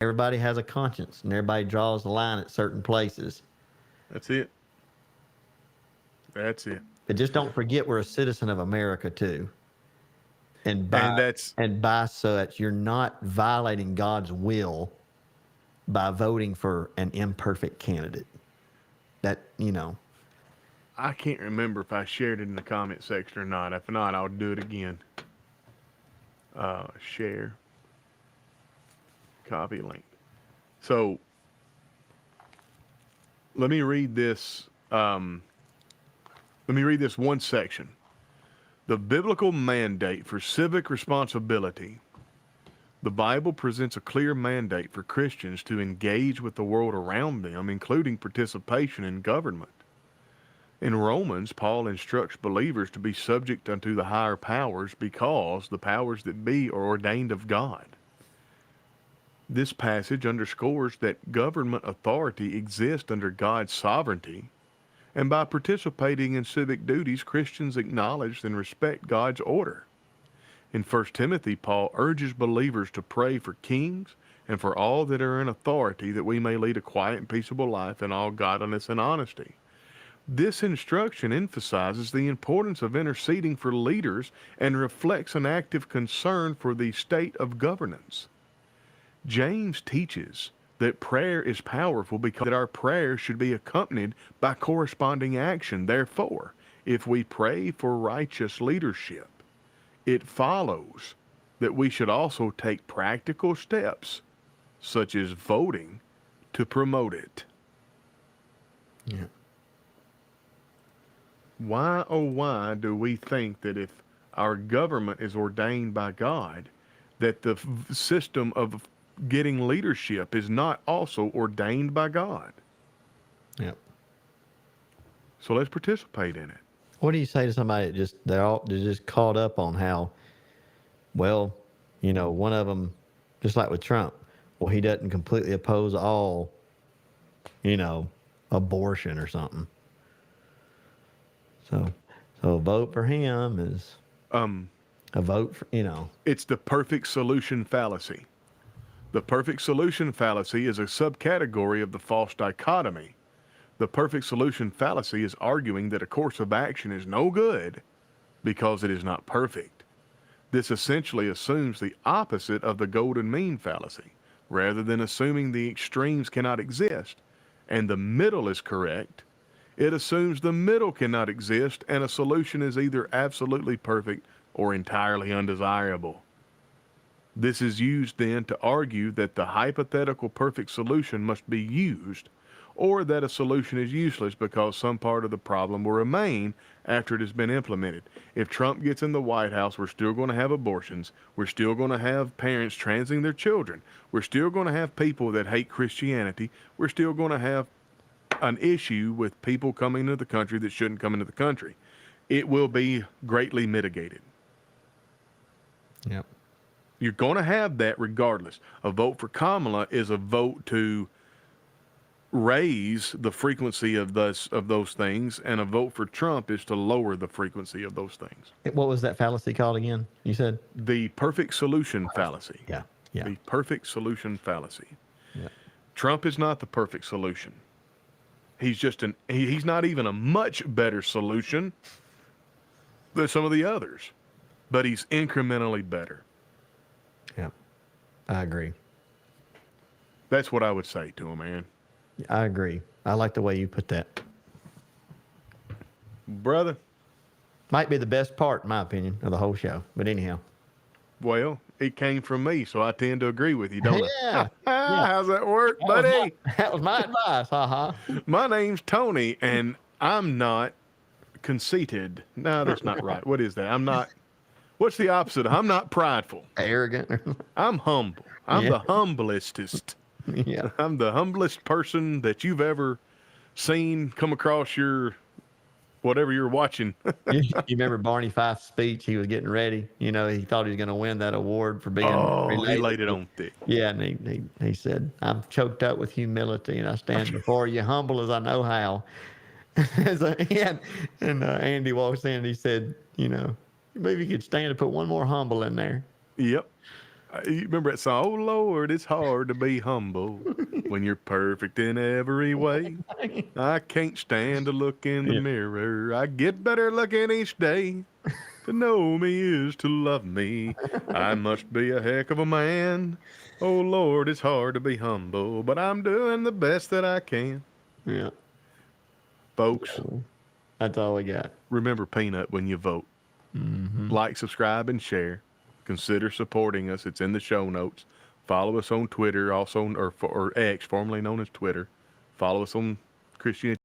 Everybody has a conscience, and everybody draws the line at certain places. That's it. That's it. But just don't forget we're a citizen of America too. And And by that's and by such, you're not violating God's will by voting for an imperfect candidate. That, I can't remember if I shared it in the comment section or not. If not, I'll do it again. Share, copy link. So let me read this. Let me read this one section. The biblical mandate for civic responsibility. The Bible presents a clear mandate for Christians to engage with the world around them, including participation in government. In Romans, Paul instructs believers to be subject unto the higher powers because the powers that be are ordained of God. This passage underscores that government authority exists under God's sovereignty, and by participating in civic duties, Christians acknowledge and respect God's order. In 1 Timothy, Paul urges believers to pray for kings and for all that are in authority, that we may lead a quiet and peaceable life in all godliness and honesty. This instruction emphasizes the importance of interceding for leaders and reflects an active concern for the state of governance. James teaches that prayer is powerful because our prayers should be accompanied by corresponding action. Therefore, if we pray for righteous leadership, it follows that we should also take practical steps, such as voting, to promote it. yeah. Why, oh why, do we think that if our government is ordained by God, that the system of getting leadership is not also ordained by God? Yep. So let's participate in it. What do you say to somebody that they're just caught up on how, well, one of them, just like with Trump, well, he doesn't completely oppose all, abortion or something. So a vote for him is a vote for, It's the perfect solution fallacy. The perfect solution fallacy is a subcategory of the false dichotomy. The perfect solution fallacy is arguing that a course of action is no good because it is not perfect. This essentially assumes the opposite of the golden mean fallacy, rather than assuming the extremes cannot exist and the middle is correct. It assumes the middle cannot exist and a solution is either absolutely perfect or entirely undesirable. This is used then to argue that the hypothetical perfect solution must be used, or that a solution is useless because some part of the problem will remain after it has been implemented. If Trump gets in the White House, we're still going to have abortions. We're still going to have parents transing their children. We're still going to have people that hate Christianity. We're still going to have an issue with people coming into the country that shouldn't come into the country. It will be greatly mitigated. Yep. You're going to have that regardless. A vote for Kamala is a vote to raise the frequency of those things, and a vote for Trump is to lower the frequency of those things. What was that fallacy called again? You said The perfect solution fallacy. Yeah. Yeah. The perfect solution fallacy. Yeah. Trump is not the perfect solution. He's just he's not even a much better solution than some of the others, but he's incrementally better. Yeah. I agree. That's what I would say to him, man. I agree. I like the way you put that. Brother, Might be the best part, in my opinion, of the whole show. But anyhow. well, it came from me, so I tend to agree with you, don't Yeah. I? How's that work, That buddy? that was my advice. Ha My name's Tony, and I'm not conceited. No, that's not right. What is that? I'm not. What's the opposite? I'm not prideful. Arrogant. I'm humble. I'm Yeah. the humblestest. Yeah. I'm the humblest person that you've ever seen come across your whatever you're watching. You remember Barney Fife's speech? He was getting ready. He thought he was going to win that award for being Oh, he related. laid it on thick. Yeah, and he said, "I'm choked up with humility, and I stand before you humble as I know how." So, and Andy walks in and he said, "Maybe you could stand to put one more humble in there." Yep. You remember that song? Oh Lord, it's hard to be humble when you're perfect in every way. I can't stand to look in the Yeah. mirror. I get better looking each day. To know me is to love me. I must be a heck of a man. Oh Lord, it's hard to be humble, but I'm doing the best that I can. Yeah. Folks, That's all we got. remember Peanut when you vote. Like, subscribe, and share. Consider supporting us. It's in the show notes. Follow us on Twitter, also or X, formerly known as Twitter. Follow us on Christianity